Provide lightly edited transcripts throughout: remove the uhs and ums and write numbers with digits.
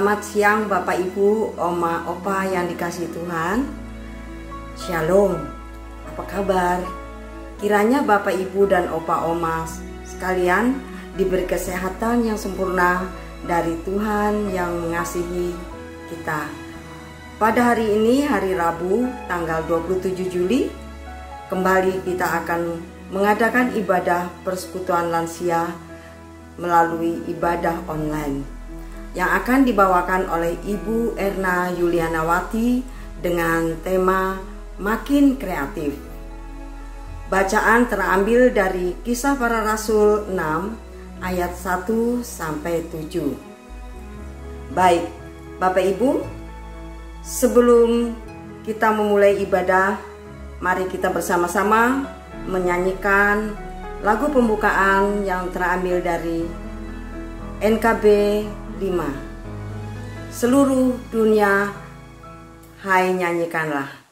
Selamat siang Bapak Ibu, Oma, Opa yang dikasihi Tuhan. Shalom, apa kabar? Kiranya Bapak Ibu dan Opa Oma sekalian diberi kesehatan yang sempurna dari Tuhan yang mengasihi kita. Pada hari ini, hari Rabu, tanggal 27 Juli, kembali kita akan mengadakan ibadah persekutuan lansia melalui ibadah online yang akan dibawakan oleh Ibu Erna Yulianawati dengan tema Makin Kreatif. Bacaan terambil dari Kisah Para Rasul 6 ayat 1 sampai 7. Baik, Bapak Ibu, sebelum kita memulai ibadah, mari kita bersama-sama menyanyikan lagu pembukaan yang terambil dari NKB 5. Seluruh dunia, hai nyanyikanlah.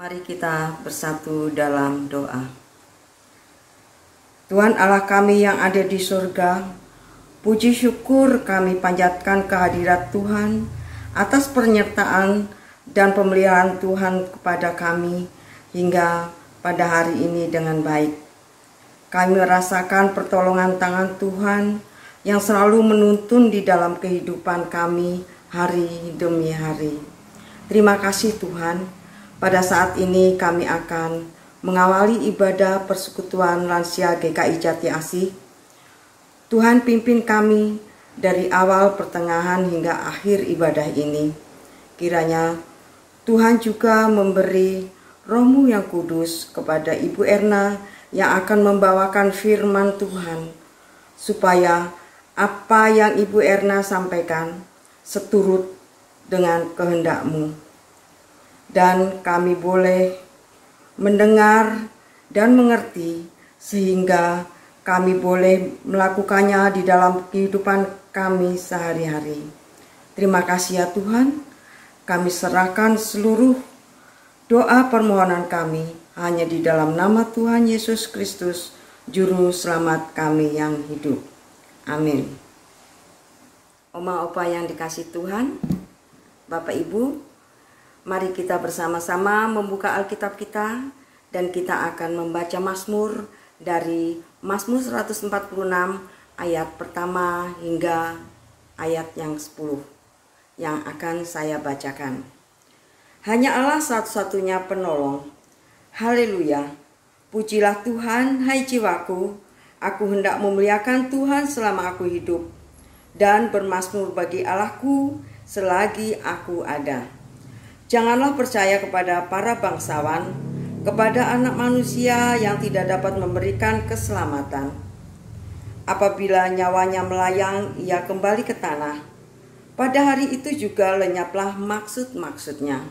Mari kita bersatu dalam doa. Tuhan Allah kami yang ada di surga, puji syukur kami panjatkan kehadirat Tuhan atas penyertaan dan pemeliharaan Tuhan kepada kami hingga pada hari ini dengan baik. Kami merasakan pertolongan tangan Tuhan yang selalu menuntun di dalam kehidupan kami hari demi hari. Terima kasih Tuhan. Pada saat ini kami akan mengawali ibadah persekutuan lansia GKI Jati Asih. Tuhan pimpin kami dari awal, pertengahan hingga akhir ibadah ini. Kiranya Tuhan juga memberi Roh-Mu yang kudus kepada Ibu Erna yang akan membawakan firman Tuhan, supaya apa yang Ibu Erna sampaikan seturut dengan kehendak-Mu. Dan kami boleh mendengar dan mengerti sehingga kami boleh melakukannya di dalam kehidupan kami sehari-hari. Terima kasih ya Tuhan, kami serahkan seluruh doa permohonan kami hanya di dalam nama Tuhan Yesus Kristus, Juru Selamat kami yang hidup. Amin. Oma Opa yang dikasih Tuhan, Bapak Ibu, mari kita bersama-sama membuka Alkitab kita dan kita akan membaca Mazmur dari Mazmur 146 ayat pertama hingga ayat yang 10 yang akan saya bacakan. Hanya Allah satu-satunya penolong. Haleluya. Pujilah Tuhan, hai jiwaku. Aku hendak memuliakan Tuhan selama aku hidup dan bermazmur bagi Allahku selagi aku ada. Janganlah percaya kepada para bangsawan, kepada anak manusia yang tidak dapat memberikan keselamatan. Apabila nyawanya melayang, ia kembali ke tanah. Pada hari itu juga lenyaplah maksud-maksudnya.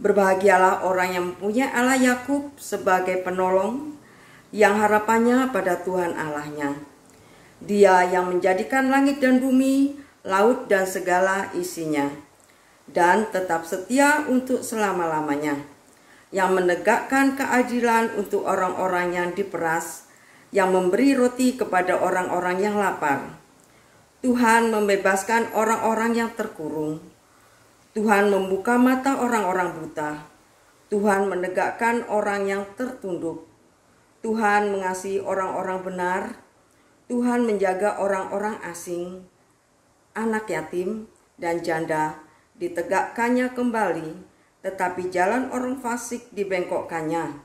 Berbahagialah orang yang mempunyai Allah Yakub sebagai penolong, yang harapannya pada Tuhan Allahnya. Dia yang menjadikan langit dan bumi, laut dan segala isinya, dan tetap setia untuk selama-lamanya. yang menegakkan keadilan untuk orang-orang yang diperas, yang memberi roti kepada orang-orang yang lapar. Tuhan membebaskan orang-orang yang terkurung. Tuhan membuka mata orang-orang buta. Tuhan menegakkan orang yang tertunduk. Tuhan mengasihi orang-orang benar. Tuhan menjaga orang-orang asing. Anak yatim dan janda ditegakkannya kembali, tetapi jalan orang fasik dibengkokkannya.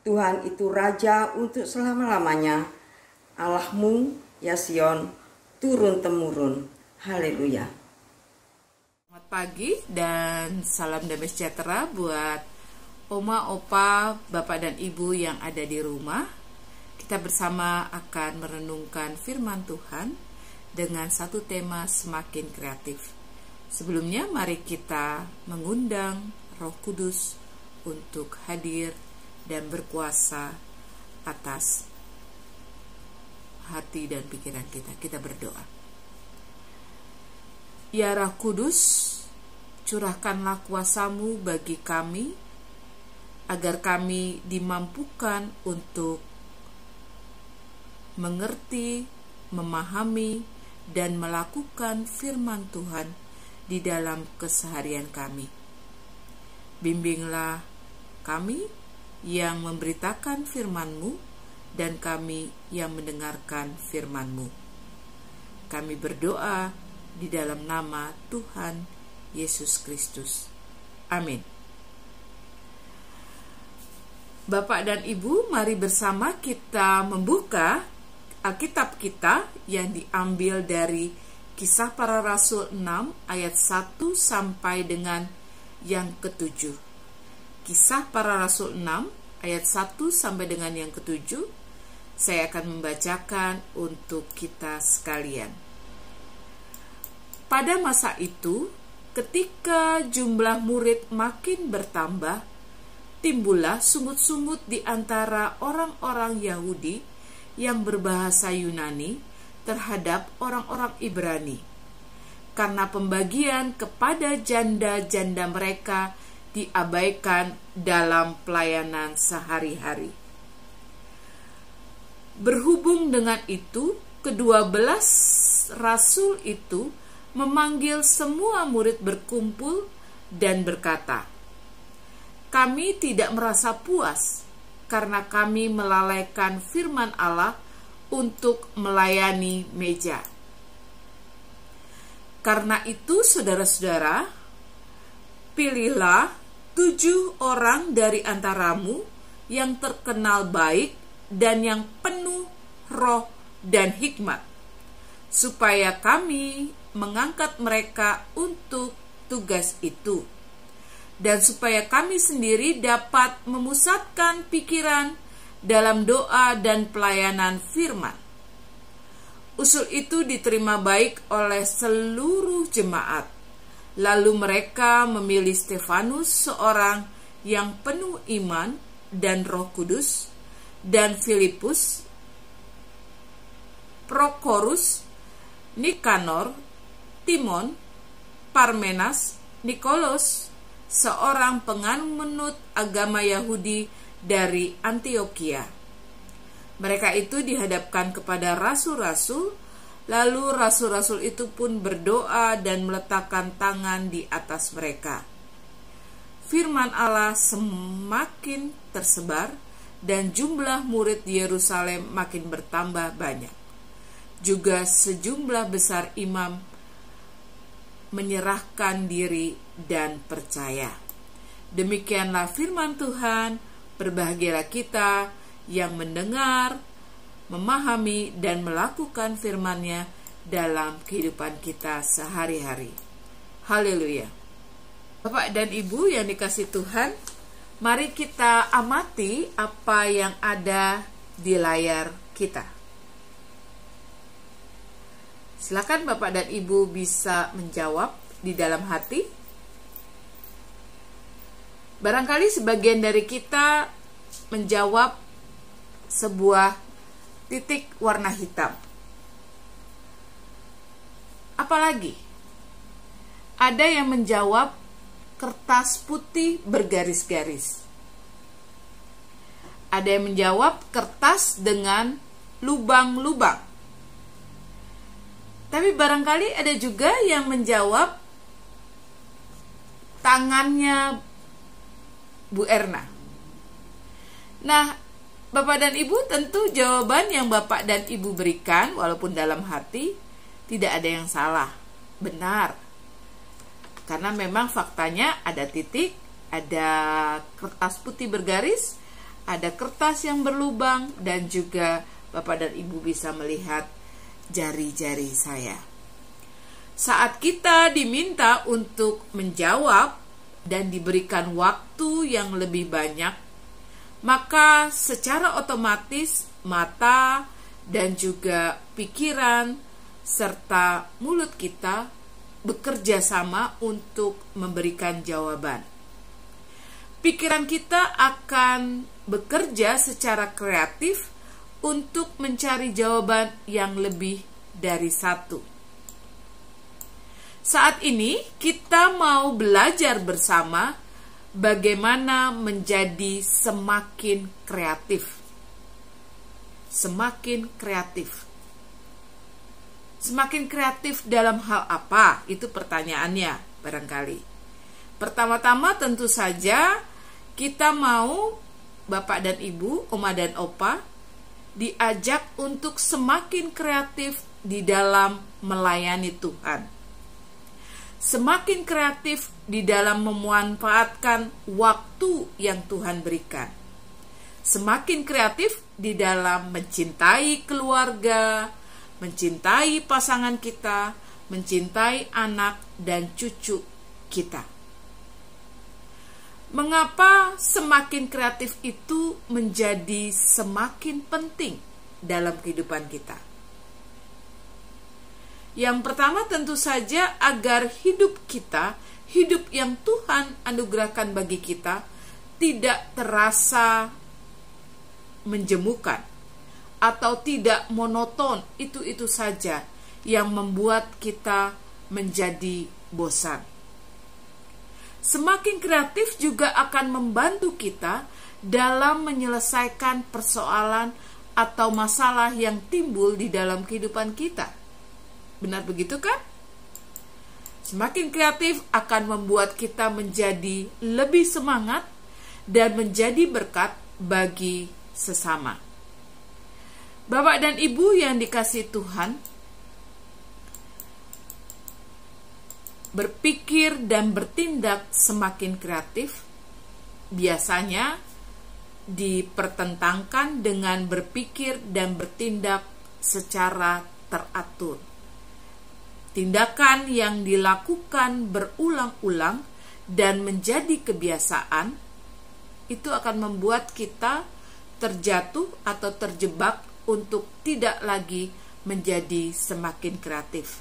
Tuhan itu Raja untuk selama-lamanya. Allahmu, ya Sion, turun-temurun. Haleluya. Selamat pagi dan salam damai sejahtera buat Oma, Opa, Bapak dan Ibu yang ada di rumah. Kita bersama akan merenungkan firman Tuhan dengan satu tema semakin kreatif. Sebelumnya mari kita mengundang Roh Kudus untuk hadir dan berkuasa atas hati dan pikiran kita. Kita berdoa. Ya Roh Kudus, curahkanlah kuasa-Mu bagi kami, agar kami dimampukan untuk mengerti, memahami, dan melakukan firman Tuhan di dalam keseharian kami. Bimbinglah kami yang memberitakan firman-Mu dan kami yang mendengarkan firman-Mu. Kami berdoa di dalam nama Tuhan Yesus Kristus. Amin. Bapak dan Ibu, mari bersama kita membuka Alkitab kita yang diambil dari Kisah Para Rasul 6 ayat 1 sampai dengan yang ke-7. Kisah Para Rasul 6 ayat 1 sampai dengan yang ke-7. Saya akan membacakan untuk kita sekalian. Pada masa itu, ketika jumlah murid makin bertambah, timbullah sungut-sungut di antara orang-orang Yahudi yang berbahasa Yunani terhadap orang-orang Ibrani, karena pembagian kepada janda-janda mereka diabaikan dalam pelayanan sehari-hari. Berhubung dengan itu, kedua belas rasul itu memanggil semua murid berkumpul dan berkata, "Kami tidak merasa puas karena kami melalaikan firman Allah untuk melayani meja. Karena itu, saudara-saudara, pilihlah 7 orang dari antaramu yang terkenal baik dan yang penuh roh dan hikmat, supaya kami mengangkat mereka untuk tugas itu, dan supaya kami sendiri dapat memusatkan pikiran dalam doa dan pelayanan firman." Usul itu diterima baik oleh seluruh jemaat. Lalu mereka memilih Stefanus, seorang yang penuh iman dan Roh Kudus, dan Filipus, Prokorus, Nikanor, Timon, Parmenas, Nikolos, seorang penganut agama Yahudi dari Antioquia. Mereka itu dihadapkan kepada rasul-rasul, lalu rasul-rasul itu pun berdoa dan meletakkan tangan di atas mereka. Firman Allah semakin tersebar dan jumlah murid di Yerusalem makin bertambah banyak. Juga sejumlah besar imam menyerahkan diri dan percaya. Demikianlah firman Tuhan. Berbahagialah kita yang mendengar, memahami, dan melakukan firman-Nya dalam kehidupan kita sehari-hari. Haleluya. Bapak dan Ibu yang dikasihi Tuhan, mari kita amati apa yang ada di layar kita. Silakan Bapak dan Ibu bisa menjawab di dalam hati. Barangkali sebagian dari kita menjawab sebuah titik warna hitam. Apalagi ada yang menjawab kertas putih bergaris-garis. Ada yang menjawab kertas dengan lubang-lubang. Tapi barangkali ada juga yang menjawab tangannya Bu Erna. Nah, Bapak dan Ibu, tentu jawaban yang Bapak dan Ibu berikan walaupun dalam hati tidak ada yang salah, benar. Karena memang faktanya ada titik, ada kertas putih bergaris, ada kertas yang berlubang, dan juga Bapak dan Ibu bisa melihat jari-jari saya. Saat kita diminta untuk menjawab dan diberikan waktu yang lebih banyak, maka secara otomatis mata dan juga pikiran serta mulut kita bekerja sama untuk memberikan jawaban. Pikiran kita akan bekerja secara kreatif untuk mencari jawaban yang lebih dari satu. Saat ini kita mau belajar bersama bagaimana menjadi semakin kreatif. Semakin kreatif. Semakin kreatif dalam hal apa? Itu pertanyaannya barangkali. Pertama-tama tentu saja kita mau Bapak dan Ibu, Oma dan Opa diajak untuk semakin kreatif di dalam melayani Tuhan. Semakin kreatif di dalam memanfaatkan waktu yang Tuhan berikan. Semakin kreatif di dalam mencintai keluarga, mencintai pasangan kita, mencintai anak dan cucu kita. Mengapa semakin kreatif itu menjadi semakin penting dalam kehidupan kita? Yang pertama tentu saja agar hidup kita, hidup yang Tuhan anugerahkan bagi kita, tidak terasa menjemukan atau tidak monoton, itu saja yang membuat kita menjadi bosan. Semakin kreatif juga akan membantu kita dalam menyelesaikan persoalan atau masalah yang timbul di dalam kehidupan kita. Benar begitu kan? Semakin kreatif akan membuat kita menjadi lebih semangat dan menjadi berkat bagi sesama. Bapak dan Ibu yang dikasihi Tuhan, berpikir dan bertindak semakin kreatif biasanya dipertentangkan dengan berpikir dan bertindak secara teratur. Tindakan yang dilakukan berulang-ulang dan menjadi kebiasaan itu akan membuat kita terjatuh atau terjebak untuk tidak lagi menjadi semakin kreatif.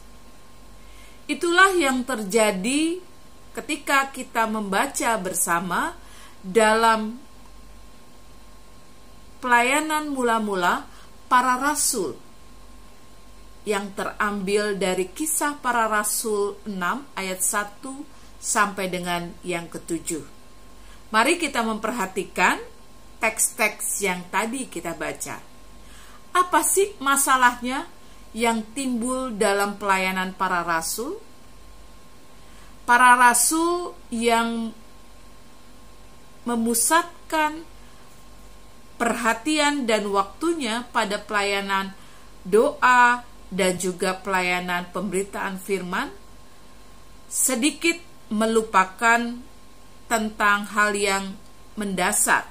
Itulah yang terjadi ketika kita membaca bersama dalam pelayanan mula-mula para rasul yang terambil dari Kisah Para Rasul 6 ayat 1 sampai dengan yang ke-7. Mari kita memperhatikan teks-teks yang tadi kita baca. Apa sih masalahnya yang timbul dalam pelayanan para rasul? Para rasul yang memusatkan perhatian dan waktunya pada pelayanan doa dan juga pelayanan pemberitaan firman, sedikit melupakan tentang hal yang mendasar,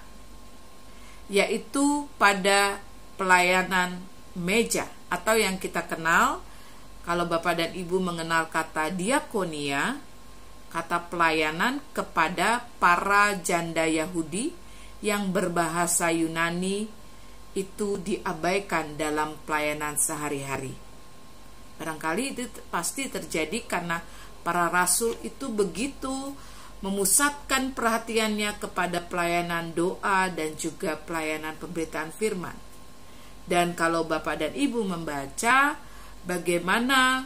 yaitu pada pelayanan meja, atau yang kita kenal, kalau Bapak dan Ibu mengenal kata diakonia, kata pelayanan kepada para janda Yahudi yang berbahasa Yunani, itu diabaikan dalam pelayanan sehari-hari. Barangkali itu pasti terjadi karena para rasul itu begitu memusatkan perhatiannya kepada pelayanan doa dan juga pelayanan pemberitaan firman. Dan kalau Bapak dan Ibu membaca bagaimana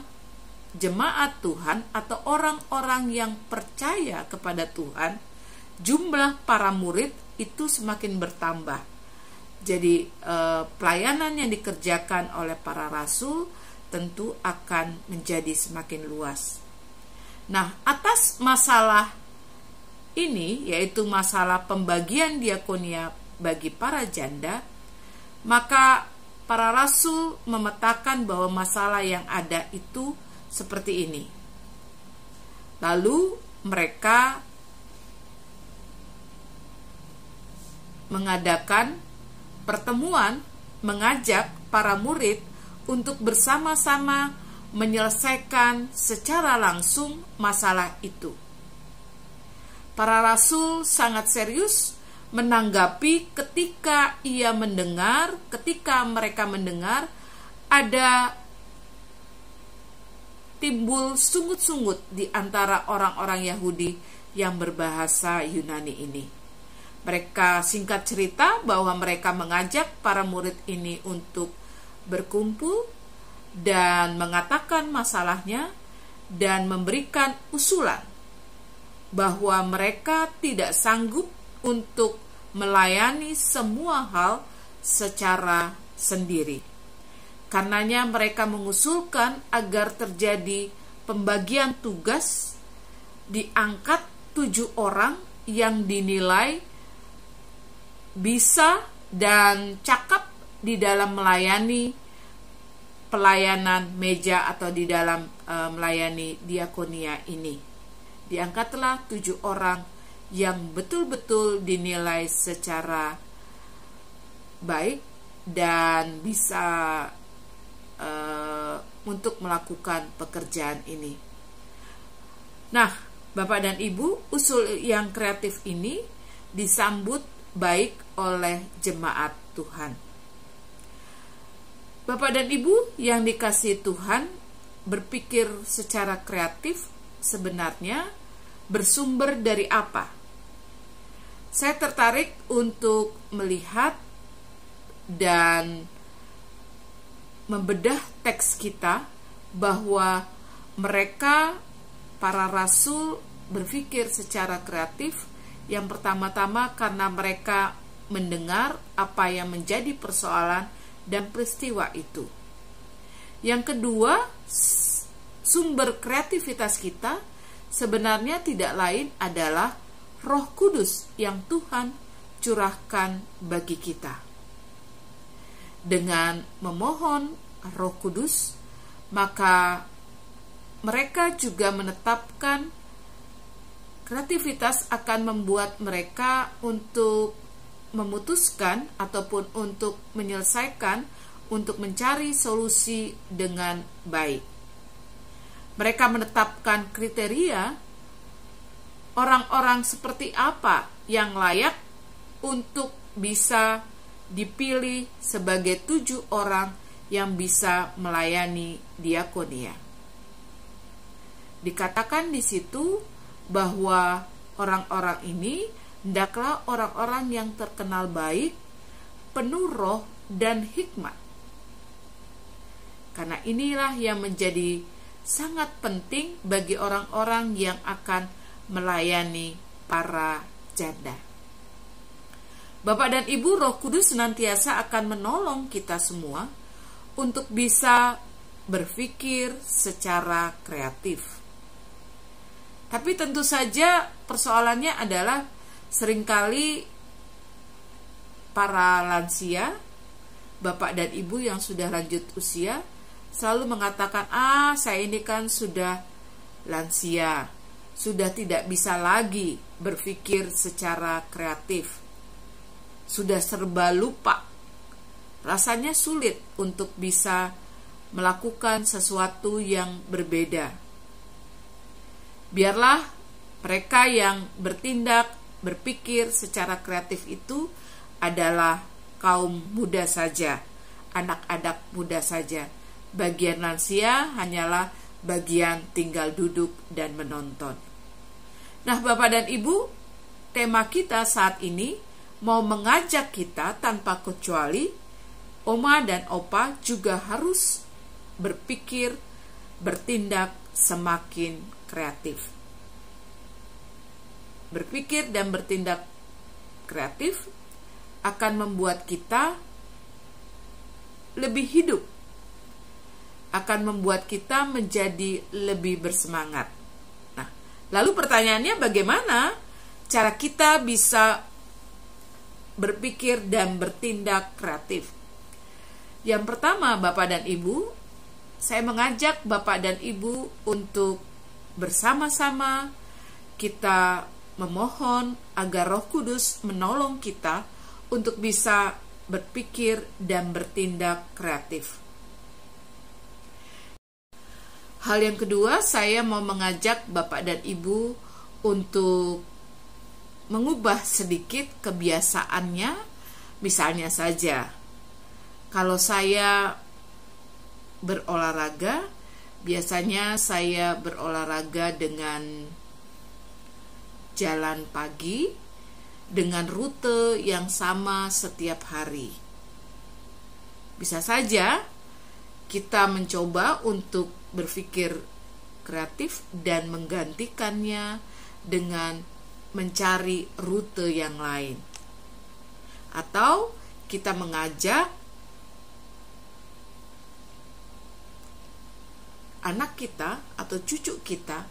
jemaat Tuhan atau orang-orang yang percaya kepada Tuhan, jumlah para murid itu semakin bertambah. Jadi pelayanan yang dikerjakan oleh para rasul tentu akan menjadi semakin luas. Nah, atas masalah ini, yaitu masalah pembagian diakonia bagi para janda, maka para rasul memetakan bahwa masalah yang ada itu seperti ini. Lalu mereka mengadakan pertemuan, mengajak para murid untuk bersama-sama menyelesaikan secara langsung masalah itu. Para rasul sangat serius menanggapi ketika mereka mendengar ada timbul sungut-sungut di antara orang-orang Yahudi yang berbahasa Yunani ini. Mereka singkat cerita bahwa mereka mengajak para murid ini untuk berkumpul dan mengatakan masalahnya dan memberikan usulan bahwa mereka tidak sanggup untuk melayani semua hal secara sendiri. Karenanya mereka mengusulkan agar terjadi pembagian tugas, diangkat 7 orang yang dinilai bisa dan cakap di dalam melayani pelayanan meja atau di dalam melayani diakonia ini. Diangkatlah 7 orang yang betul-betul dinilai secara baik dan bisa untuk melakukan pekerjaan ini. Nah, Bapak dan Ibu, usul yang kreatif ini disambut baik oleh jemaat Tuhan. Bapak dan Ibu yang dikasihi Tuhan, berpikir secara kreatif sebenarnya bersumber dari apa? Saya tertarik untuk melihat dan membedah teks kita bahwa mereka, para rasul, berpikir secara kreatif. Yang pertama-tama karena mereka mendengar apa yang menjadi persoalan dan peristiwa itu. Yang kedua, sumber kreativitas kita sebenarnya tidak lain adalah Roh Kudus yang Tuhan curahkan bagi kita. Dengan memohon Roh Kudus, maka mereka juga menetapkan kreativitas akan membuat mereka untuk memutuskan ataupun untuk menyelesaikan, untuk mencari solusi dengan baik. Mereka menetapkan kriteria orang-orang seperti apa yang layak untuk bisa dipilih sebagai 7 orang yang bisa melayani diakonia. Dikatakan di situ bahwa orang-orang ini hendaklah orang-orang yang terkenal baik, penuh roh dan hikmat. Karena inilah yang menjadi sangat penting bagi orang-orang yang akan melayani para janda. Bapak dan Ibu, Roh Kudus senantiasa akan menolong kita semua untuk bisa berpikir secara kreatif. Tapi tentu saja persoalannya adalah seringkali para lansia, Bapak dan Ibu yang sudah lanjut usia, selalu mengatakan, saya ini kan sudah lansia, sudah tidak bisa lagi berpikir secara kreatif, sudah serba lupa. Rasanya sulit untuk bisa melakukan sesuatu yang berbeda. Biarlah mereka yang bertindak, berpikir secara kreatif itu adalah kaum muda saja, anak-anak muda saja. Bagian lansia hanyalah bagian tinggal duduk dan menonton. Nah, Bapak dan Ibu, tema kita saat ini mau mengajak kita tanpa kecuali, Oma dan Opa juga harus berpikir bertindak semakin kreatif. Berpikir dan bertindak kreatif akan membuat kita lebih hidup, akan membuat kita menjadi lebih bersemangat. Nah, lalu pertanyaannya, bagaimana cara kita bisa berpikir dan bertindak kreatif? Yang pertama, Bapak dan Ibu, saya mengajak Bapak dan Ibu untuk bersama-sama kita memohon agar Roh Kudus menolong kita untuk bisa berpikir dan bertindak kreatif. Hal yang kedua, saya mau mengajak Bapak dan Ibu untuk mengubah sedikit kebiasaannya. Misalnya saja, kalau saya berolahraga, biasanya saya berolahraga dengan jalan pagi dengan rute yang sama setiap hari. Bisa saja kita mencoba untuk berpikir kreatif dan menggantikannya dengan mencari rute yang lain. Atau kita mengajak anak kita atau cucu kita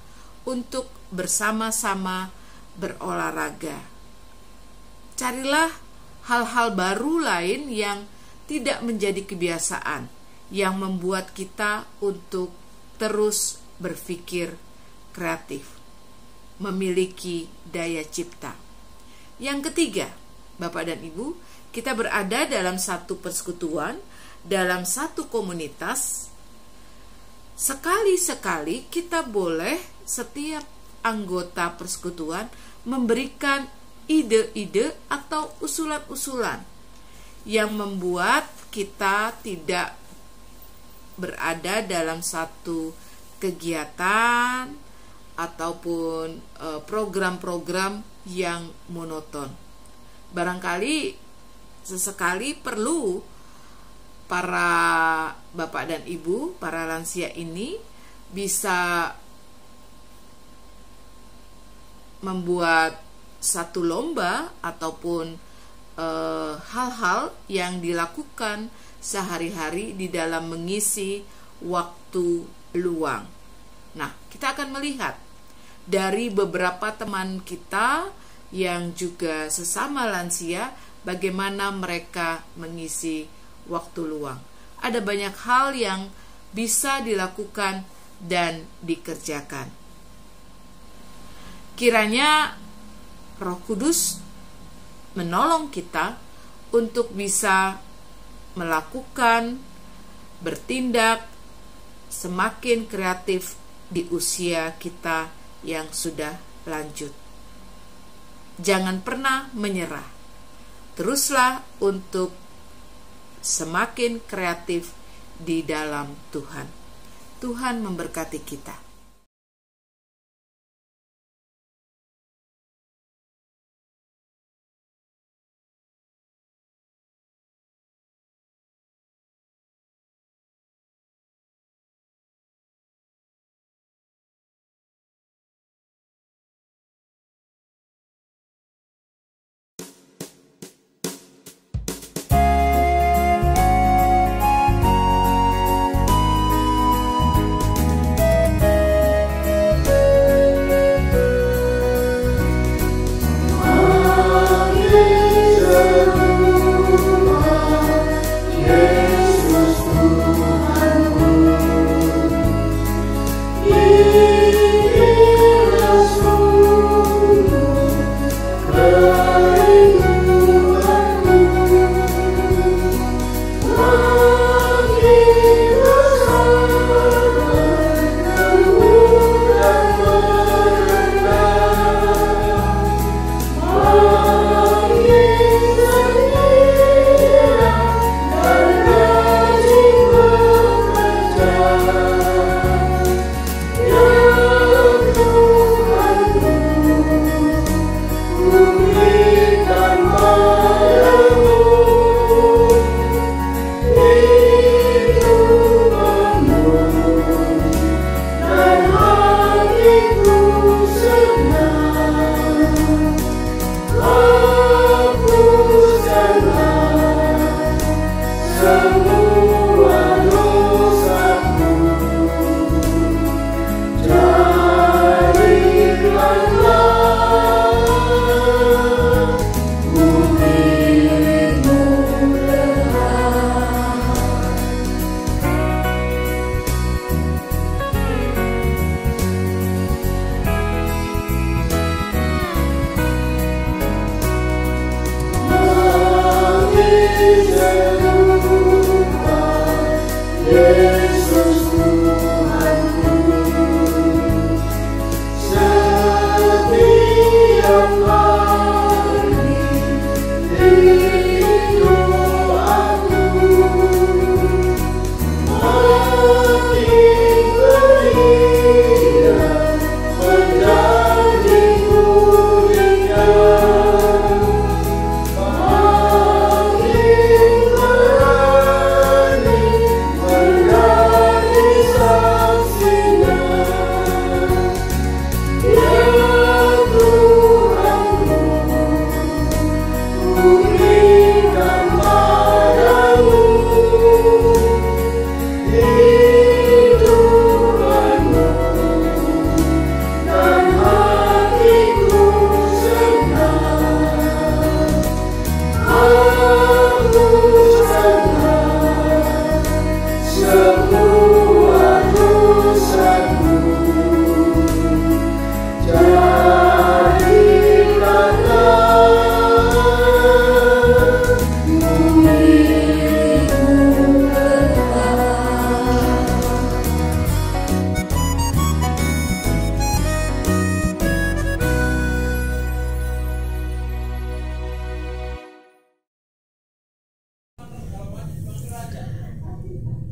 untuk bersama-sama berolahraga. Carilah hal-hal baru lain yang tidak menjadi kebiasaan, yang membuat kita untuk terus berpikir kreatif, memiliki daya cipta. Yang ketiga, Bapak dan Ibu, kita berada dalam satu persekutuan, dalam satu komunitas. Sekali-sekali kita boleh, setiap anggota persekutuan, memberikan ide-ide atau usulan-usulan yang membuat kita tidak berada dalam satu kegiatan ataupun program-program yang monoton. Barangkali sesekali perlu para Bapak dan Ibu, para lansia ini bisa membuat satu lomba ataupun hal-hal yang dilakukan sehari-hari di dalam mengisi waktu luang. Nah, kita akan melihat dari beberapa teman kita yang juga sesama lansia, bagaimana mereka mengisi waktu luang. Ada banyak hal yang bisa dilakukan dan dikerjakan. Kiranya Roh Kudus menolong kita untuk bisa melakukan, bertindak semakin kreatif di usia kita yang sudah lanjut. Jangan pernah menyerah. Teruslah untuk semakin kreatif di dalam Tuhan. Tuhan memberkati kita.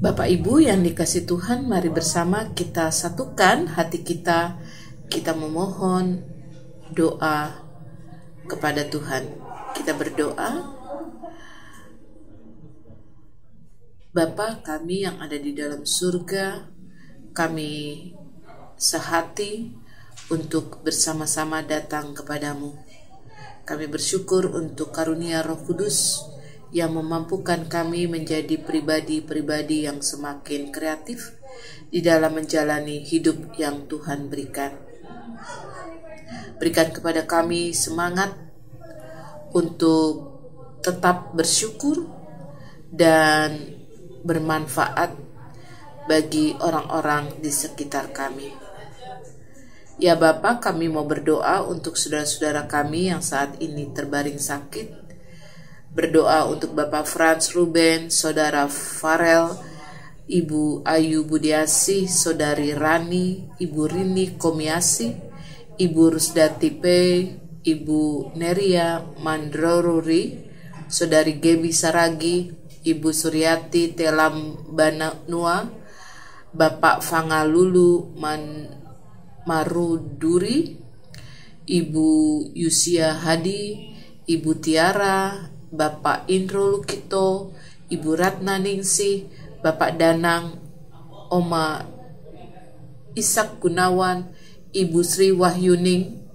Bapak Ibu yang dikasihi Tuhan, mari bersama kita satukan hati kita. Kita memohon doa kepada Tuhan. Kita berdoa. Bapa kami yang ada di dalam surga, kami sehati untuk bersama-sama datang kepadamu. Kami bersyukur untuk karunia Roh Kudus yang memampukan kami menjadi pribadi-pribadi yang semakin kreatif di dalam menjalani hidup yang Tuhan berikan. Berikan kepada kami semangat untuk tetap bersyukur dan bermanfaat bagi orang-orang di sekitar kami. Ya Bapa, kami mau berdoa untuk saudara-saudara kami yang saat ini terbaring sakit. Berdoa untuk Bapak Franz Ruben, Saudara Farel, Ibu Ayu Budiasi, Saudari Rani, Ibu Rini Komiasi, Ibu Rusdati P, Ibu Neria Mandroruri, Saudari Gebi Saragi, Ibu Suryati Telam Banua, Bapak Fangalulu Maruduri, Ibu Yusia Hadi, Ibu Tiara, Bapak Indro Lukito, Ibu Ratna Ningsih, Bapak Danang, Oma Isak Gunawan, Ibu Sri Wahyuning,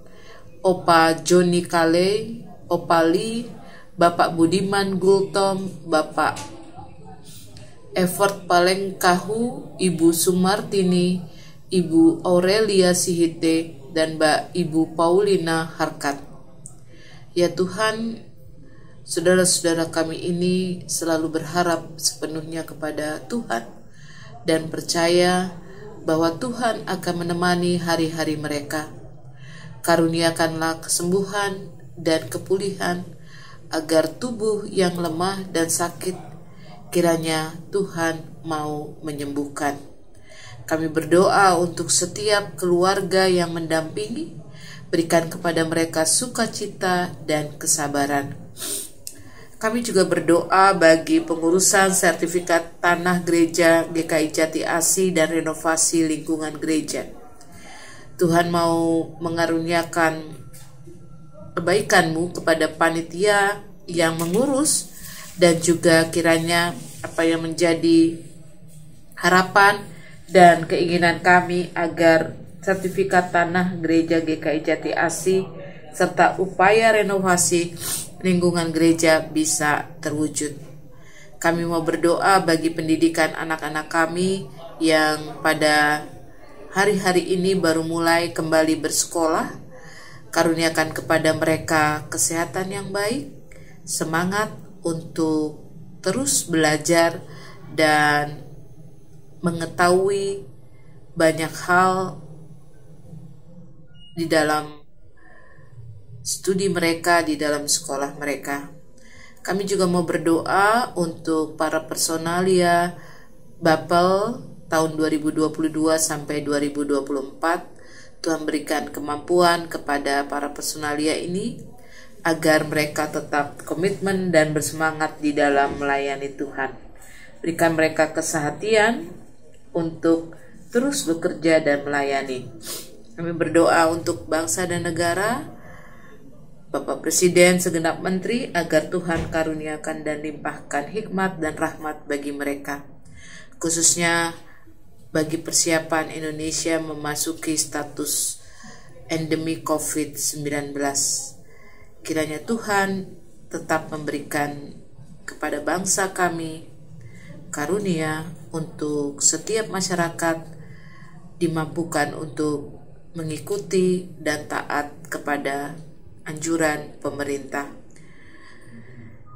Opa Joni Kale, Opa Li, Bapak Budiman Gultom, Bapak Effort Palengkahu, Ibu Sumartini, Ibu Aurelia Sihite, dan Mbak Ibu Paulina Harkat. Ya Tuhan, saudara-saudara kami ini selalu berharap sepenuhnya kepada Tuhan dan percaya bahwa Tuhan akan menemani hari-hari mereka. Karuniakanlah kesembuhan dan kepulihan agar tubuh yang lemah dan sakit kiranya Tuhan mau menyembuhkan. Kami berdoa untuk setiap keluarga yang mendampingi, berikan kepada mereka sukacita dan kesabaran. Kami juga berdoa bagi pengurusan sertifikat tanah gereja GKI Jati Asih dan renovasi lingkungan gereja. Tuhan mau mengaruniakan kebaikan-Mu kepada panitia yang mengurus, dan juga kiranya apa yang menjadi harapan dan keinginan kami agar sertifikat tanah gereja GKI Jati Asih serta upaya renovasi lingkungan gereja bisa terwujud. Kami mau berdoa bagi pendidikan anak-anak kami yang pada hari-hari ini baru mulai kembali bersekolah. Karuniakan kepada mereka kesehatan yang baik, semangat untuk terus belajar dan mengetahui banyak hal di dalam studi mereka, di dalam sekolah mereka. Kami juga mau berdoa untuk para personalia Bapel tahun 2022 sampai 2024. Tuhan berikan kemampuan kepada para personalia ini agar mereka tetap komitmen dan bersemangat di dalam melayani Tuhan. Berikan mereka kesehatian untuk terus bekerja dan melayani. Kami berdoa untuk bangsa dan negara, Bapak Presiden, segenap menteri, agar Tuhan karuniakan dan limpahkan hikmat dan rahmat bagi mereka, khususnya bagi persiapan Indonesia memasuki status endemi COVID-19. Kiranya Tuhan tetap memberikan kepada bangsa kami karunia untuk setiap masyarakat dimampukan untuk mengikuti dan taat kepada anjuran pemerintah.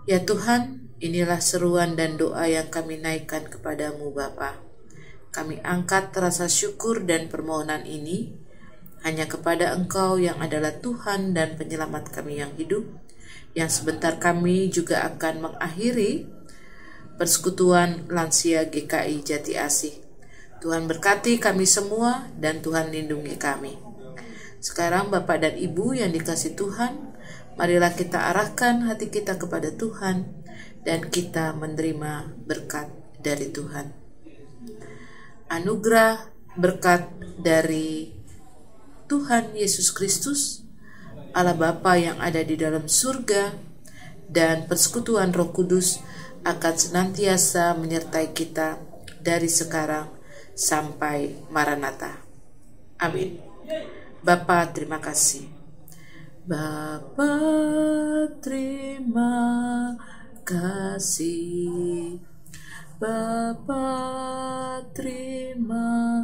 Ya Tuhan, inilah seruan dan doa yang kami naikkan kepadamu Bapa. Kami angkat rasa syukur dan permohonan ini hanya kepada Engkau yang adalah Tuhan dan penyelamat kami yang hidup, yang sebentar kami juga akan mengakhiri persekutuan lansia GKI Jati Asih. Tuhan berkati kami semua dan Tuhan lindungi kami. Sekarang Bapak dan Ibu yang dikasihi Tuhan, marilah kita arahkan hati kita kepada Tuhan dan kita menerima berkat dari Tuhan. Anugerah berkat dari Tuhan Yesus Kristus, Allah Bapa yang ada di dalam surga, dan persekutuan Roh Kudus akan senantiasa menyertai kita dari sekarang sampai Maranatha. Amin. Bapa, terima kasih. Bapa, terima kasih. Bapa, terima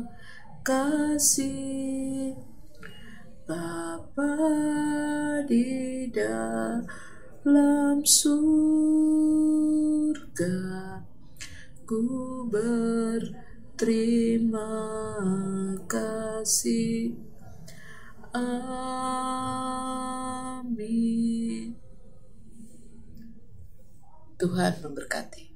kasih. Bapa di dalam surga, ku berterima kasih. Amin. Tuhan memberkati.